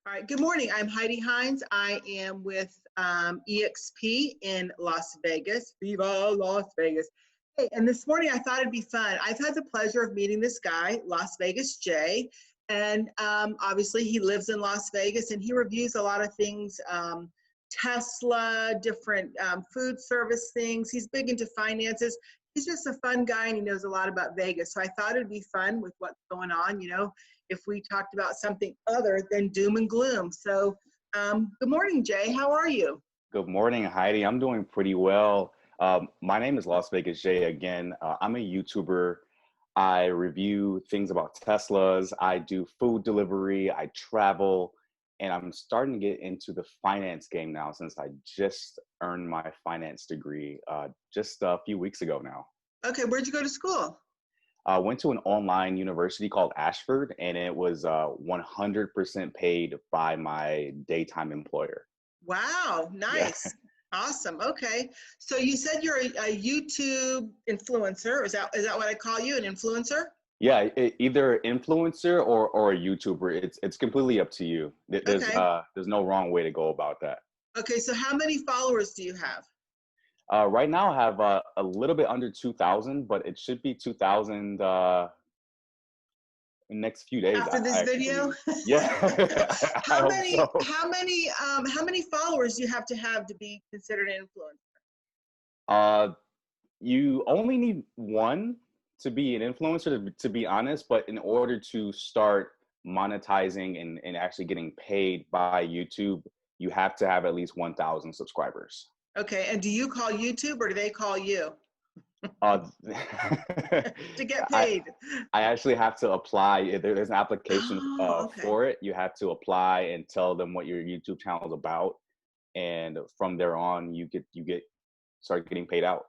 All right, good morning. I'm Heidi Hines. I am with EXP in Las Vegas. Viva Las Vegas. Hey, and this morning I thought it'd be fun. I've had the pleasure of meeting this guy, Las Vegas Jay, and obviously he lives in Las Vegas and he reviews a lot of things, Tesla, different food service things. He's big into finances. He's just a fun guy and he knows a lot about Vegas. So I thought it'd be fun with what's going on, if we talked about something other than doom and gloom. So good morning, Jay. How are you? Good morning, Heidi. I'm doing pretty well. My name is Las Vegas Jay again. I'm a YouTuber. I review things about Teslas. I do food delivery. I travel. And I'm starting to get into the finance game now since I just earned my finance degree just a few weeks ago now. Okay, where'd you go to school? I went to an online university called Ashford, and it was 100% paid by my daytime employer. Wow, Yeah. nice. Awesome. Okay. So you said you're a YouTube influencer. Is that what I call you, an influencer? Yeah, either influencer or a YouTuber. It's completely up to you. Okay. There's no wrong way to go about that. Okay, so how many followers do you have? Right now, I have a little bit under 2,000, but it should be 2,000 in the next few days. After this I actually video? believe. Yeah, I How hope many, so. how many followers do you have to be considered an influencer? You only need one to be an influencer, to be honest, but in order to start monetizing and actually getting paid by YouTube, you have to have at least 1,000 subscribers. Okay, and do you call YouTube or do they call you Uh, to get I, paid? I actually have to apply. There's an application Oh, okay. for it. You have to apply and tell them what your YouTube channel is about, and from there on, you start getting paid out.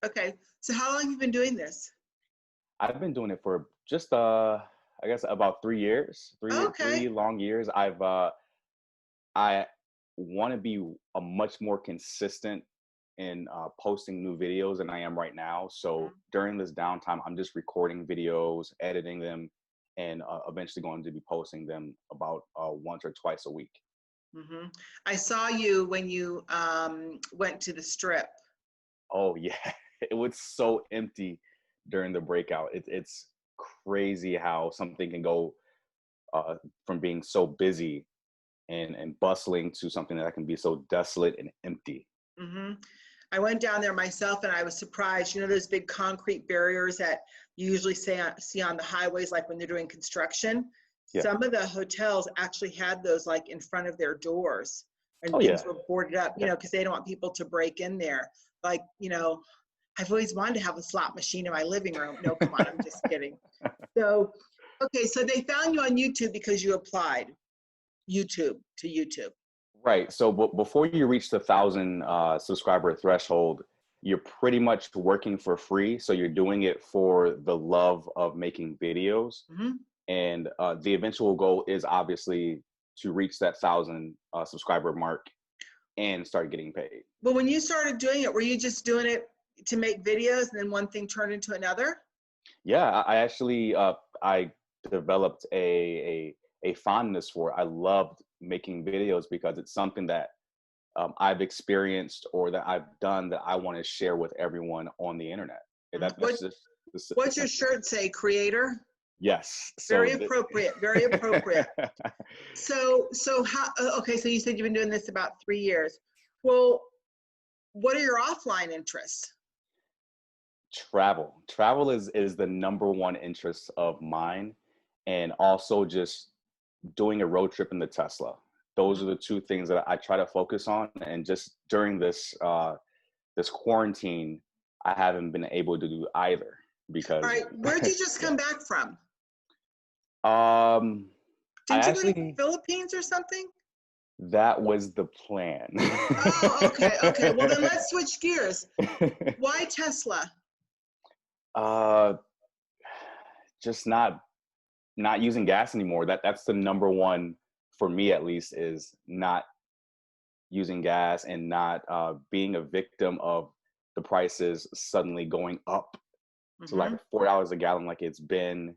Okay. So how long have you been doing this? I've been doing it for just I guess about 3 years, Okay. three long years. I want to be a much more consistent in posting new videos than I am right now. So during this downtime, I'm just recording videos, editing them, and eventually going to be posting them about once or twice a week. Mm-hmm. I saw you when you went to the strip. Oh yeah, it was so empty during the breakout. It's crazy how something can go from being so busy and bustling to something that can be so desolate and empty. Mm-hmm. I went down there myself and I was surprised. You know those big concrete barriers that you usually see on the highways, like when they're doing construction? Yeah. Some of the hotels actually had those like in front of their doors and Oh things yeah. were boarded up, Yeah. because they don't want people to break in there. Like, I've always wanted to have a slot machine in my living room. No, come on, I'm just kidding. So, okay, so they found you on YouTube because you applied to YouTube. Right. So before you reach the 1,000 subscriber threshold, you're pretty much working for free. So you're doing it for the love of making videos. Mm-hmm. And the eventual goal is obviously to reach that 1,000 subscriber mark and start getting paid. But when you started doing it, were you just doing it to make videos and then one thing turned into another? Yeah, I actually I developed a fondness for it. I loved making videos because it's something that I've experienced or that I've done that I want to share with everyone on the internet. What, That's just the what's your simple. shirt say, creator? Yes. Very appropriate, very appropriate. So how, okay, so you said you've been doing this about 3 years. Well, what are your offline interests? Travel is the number one interest of mine, and also just doing a road trip in the Tesla. Those are the two things that I try to focus on. And just during this quarantine, I haven't been able to do either All because right, where'd you just yeah. come back from? I Didn't you go to the actually, Philippines or something? that was the plan. Oh, okay, okay. Well, then let's switch gears. Why Tesla? uh, just not using gas anymore. That's the number one for me, at least, is not using gas and not being a victim of the prices suddenly going up to like Mm-hmm. $4 a gallon, like it's been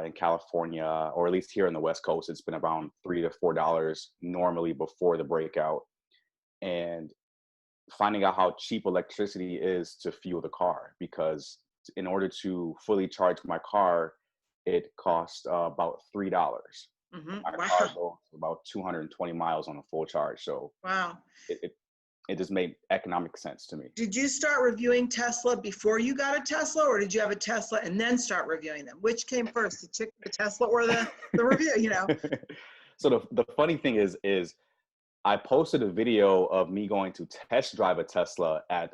in California, or at least here on the West Coast, it's been around $3 to $4 normally before the breakout. And finding out how cheap electricity is to fuel the car, because in order to fully charge my car, it costs about $3. My car Wow. goes about 220 miles on a full charge. So Wow. it just made economic sense to me. Did you start reviewing Tesla before you got a Tesla, or did you have a Tesla and then start reviewing them? Which came first, the Tesla or the review, you know? So the funny thing is I posted a video of me going to test drive a Tesla at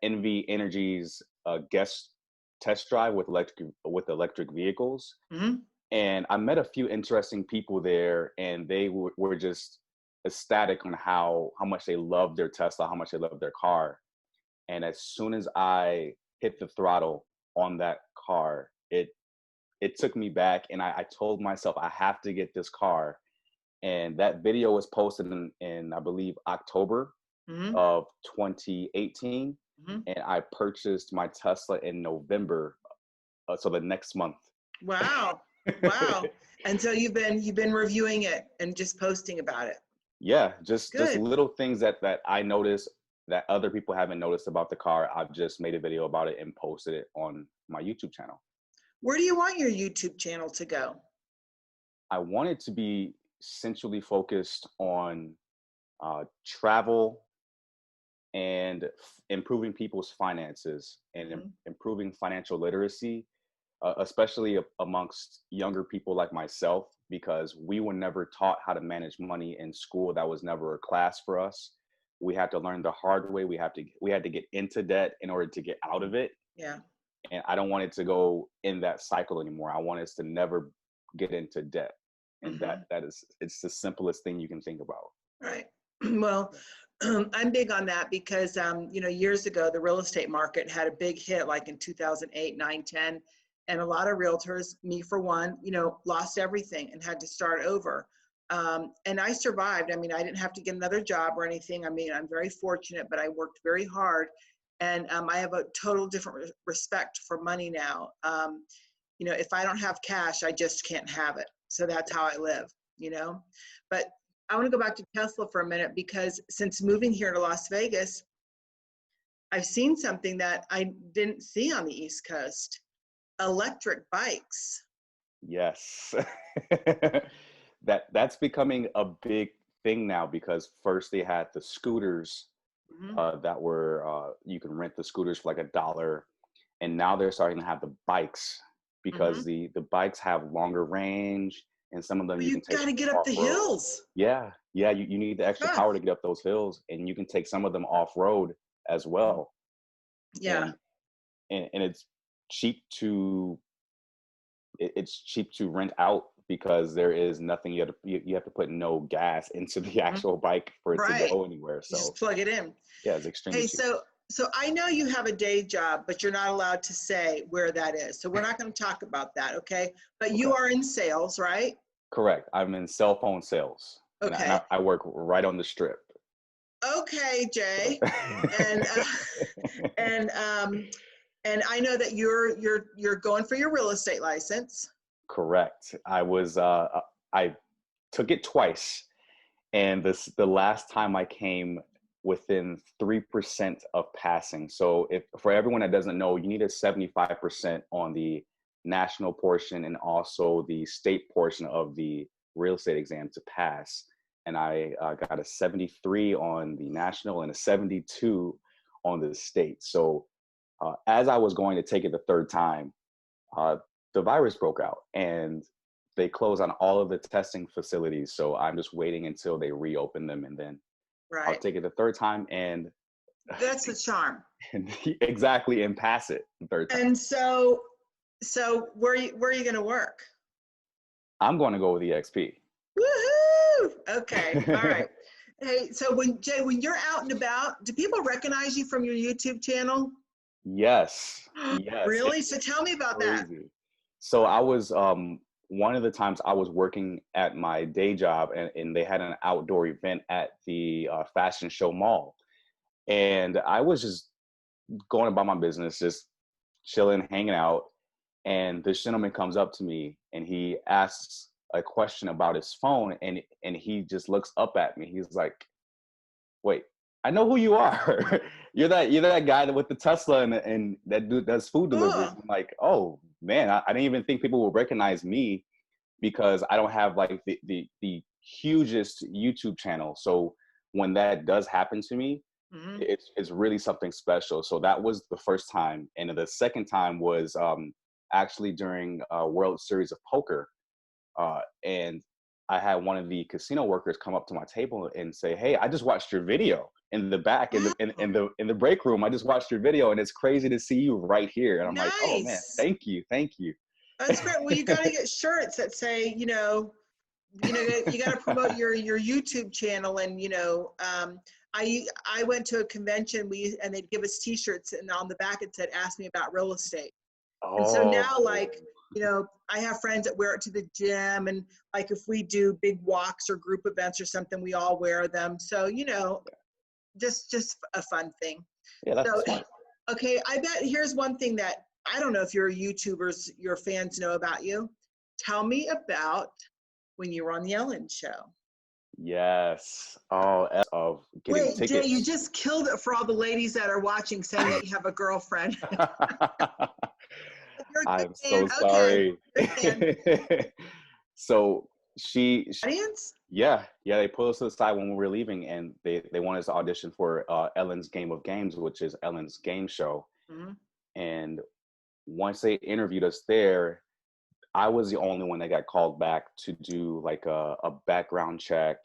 NV Energy's guest test drive with electric vehicles. Mm-hmm. And I met a few interesting people there, and they were just ecstatic on how much they loved their Tesla, how much they loved their car. And as soon as I hit the throttle on that car, it took me back, and I told myself I have to get this car. And that video was posted in I believe October Mm-hmm. of 2018, Mm-hmm. and I purchased my Tesla in November, so the next month. Wow. Wow. And so you've been reviewing it and just posting about it. Yeah, just Good. little things that I noticed that other people haven't noticed about the car. I've just made a video about it and posted it on my YouTube channel. Where do you want your YouTube channel to go? I want it to be centrally focused on travel and improving people's finances and Mm-hmm. improving financial literacy, especially amongst younger people like myself, because we were never taught how to manage money in school. That was never a class for us. We had to learn the hard way. We had to get into debt in order to get out of it. Yeah. And I don't want it to go in that cycle anymore. I want us to never get into debt. And Mm-hmm. it's the simplest thing you can think about. Right. Well, I'm big on that because, years ago, the real estate market had a big hit like in 2008, 9, 10. And a lot of realtors, me for one, lost everything and had to start over. And I survived. I mean, I didn't have to get another job or anything. I mean, I'm very fortunate, but I worked very hard. And I have a total different respect for money now. If I don't have cash, I just can't have it. So that's how I live. But I want to go back to Tesla for a minute, because since moving here to Las Vegas, I've seen something that I didn't see on the East Coast: electric bikes. Yes. That's becoming a big thing now, because first they had the scooters Mm-hmm. that were you can rent the scooters for like $1, and now they're starting to have the bikes, Mm-hmm. because the bikes have longer range, and some of them But you you can take got to get up off the road. hills. Yeah, you need the extra Huh. power to get up those hills, and you can take some of them off road as well. Yeah. And it's cheap to rent out, because there is nothing you have to put no gas into the Mm-hmm. actual bike for it to Right. go anywhere. You So just plug it in. yeah, it's extremely Hey, cheap. so I know you have a day job, but you're not allowed to say where that is. So we're not going to talk about that, okay? But you Okay. are in sales, right? Correct. I'm in cell phone sales, and Okay. I work right on the strip. Okay, Jay. And and and I know that you're going for your real estate license. Correct. I took it twice, and the last time I came within 3% of passing. So if for everyone that doesn't know, you need a 75% on the national portion and also the state portion of the real estate exam to pass. And I got a 73 on the national and a 72 on the state. So as I was going to take it the third time, uh, the virus broke out, and they closed on all of the testing facilities. So I'm just waiting until they reopen them, and then I'll Right. take it the third time and That's the charm. exactly, and pass it the third time. And so where are you going to work? I'm going to go with EXP. Woohoo! Okay. All right. Hey, so when you're out and about, do people recognize you from your YouTube channel? Yes, yes, Really? So tell me it's about that. crazy. So I was one of the times I was working at my day job, and they had an outdoor event at the fashion show mall, and I was just going about my business, just chilling, hanging out. And this gentleman comes up to me and he asks a question about his phone, and he just looks up at me. He's like, wait, I know who you are. You're that guy with the Tesla and that dude does food deliveries. Cool. I'm like, oh man, I didn't even think people would recognize me because I don't have like the hugest YouTube channel. So when that does happen to me, Mm-hmm. it's really something special. So that was the first time. And the second time was actually during World Series of Poker. And I had one of the casino workers come up to my table and say, "Hey, I just watched your video in the back in the break room. I just watched your video, and it's crazy to see you right here." And I'm like, "Oh man, Nice. thank you." That's great. Well, you got to get shirts that say, you got to promote your YouTube channel. And I went to a convention and they'd give us T-shirts, and on the back it said, "Ask me about real estate." And so now, Oh, like, I have friends that wear it to the gym, and like if we do big walks or group events or something, we all wear them. So just a fun thing. yeah, that's So smart. okay, I bet here's one thing that I don't know if your YouTubers, your fans know about you. Tell me about when you were on the Ellen Show. Yes. Oh, of getting Wait, Jay, you tickets. just killed it for all the ladies that are watching, saying that you have a girlfriend. You're a good I'm fan. so Okay, sorry. good fan. So she Audience? yeah, they pulled us to the side when we were leaving, and they wanted us to audition for Ellen's Game of Games, which is Ellen's game show. Mm-hmm. And once they interviewed us there, I was the only one that got called back to do like a background check.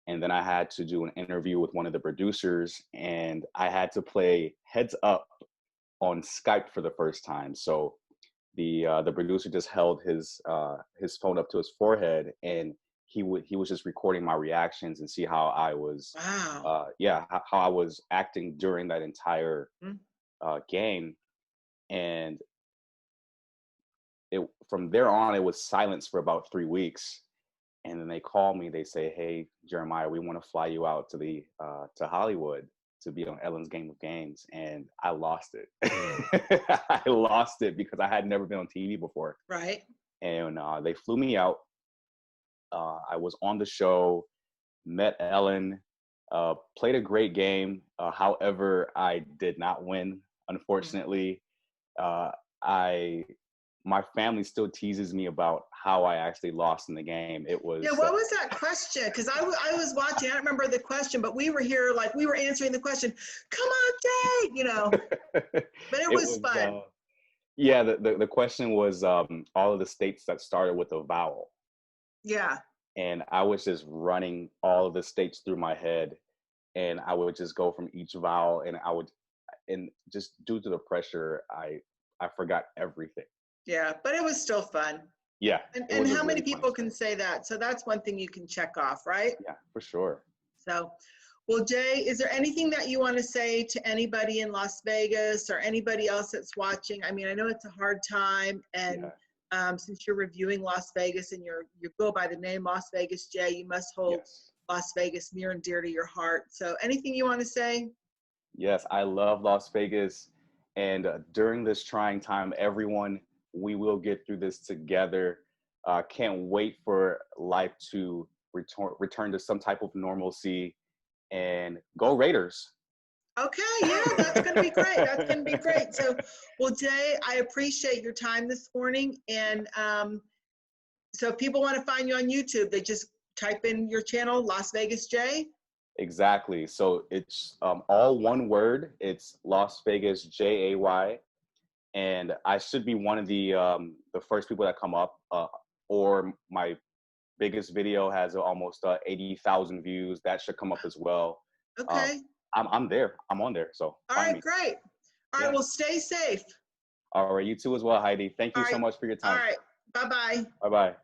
And then I had to do an interview with one of the producers, and I had to play heads up on Skype for the first time. So the producer just held his phone up to his forehead, and he was just recording my reactions and see how I was Wow. how I was acting during that entire Mm-hmm. game. And it from there on, it was silence for about 3 weeks. And then they call me, they say, "Hey, Jeremiah, we want to fly you out to Hollywood to be on Ellen's Game of Games." And I lost it. I lost it because I had never been on TV before. Right. And they flew me out. I was on the show, met Ellen, played a great game. However, I did not win, unfortunately. I My family still teases me about how I actually lost in the game. It Yeah, was what was that question? Because I was watching, I don't remember the question, but we were here, like we were answering the question, "Come on, Jay," but it it was was fun. yeah, the question was all of the states that started with a vowel. Yeah. And I was just running all of the states through my head, and I would just go from each vowel, and just due to the pressure, I forgot everything. Yeah, but it was still fun. Yeah, it And was a how many really fun people can experience. say that? So that's one thing you can check off, right? Yeah, for sure. So, well, Jay, is there anything that you want to say to anybody in Las Vegas or anybody else that's watching? I mean, I know it's a hard time, and Yeah. since you're reviewing Las Vegas and you go by the name Las Vegas Jay, you must hold Yes. Las Vegas near and dear to your heart. So, anything you want to say? Yes, I love Las Vegas. And during this trying time, everyone, we will get through this together. Can't wait for life to return to some type of normalcy, and go Raiders. Okay, yeah, that's going to be great. That's going to be great. So, well, Jay, I appreciate your time this morning. And so, if people want to find you on YouTube, they just type in your channel, Las Vegas Jay. Exactly. So it's all one word. It's Las Vegas Jay. And I should be one of the first people that come up. Or my biggest video has almost 80,000 views. That should come up as well. Um, Okay. I'm there. I'm on there. So All find right, me. great. All right, Yeah. well, stay safe. All right. You too as well, Heidi. Thank All you so right. much for your All time. right. Bye bye. Bye bye.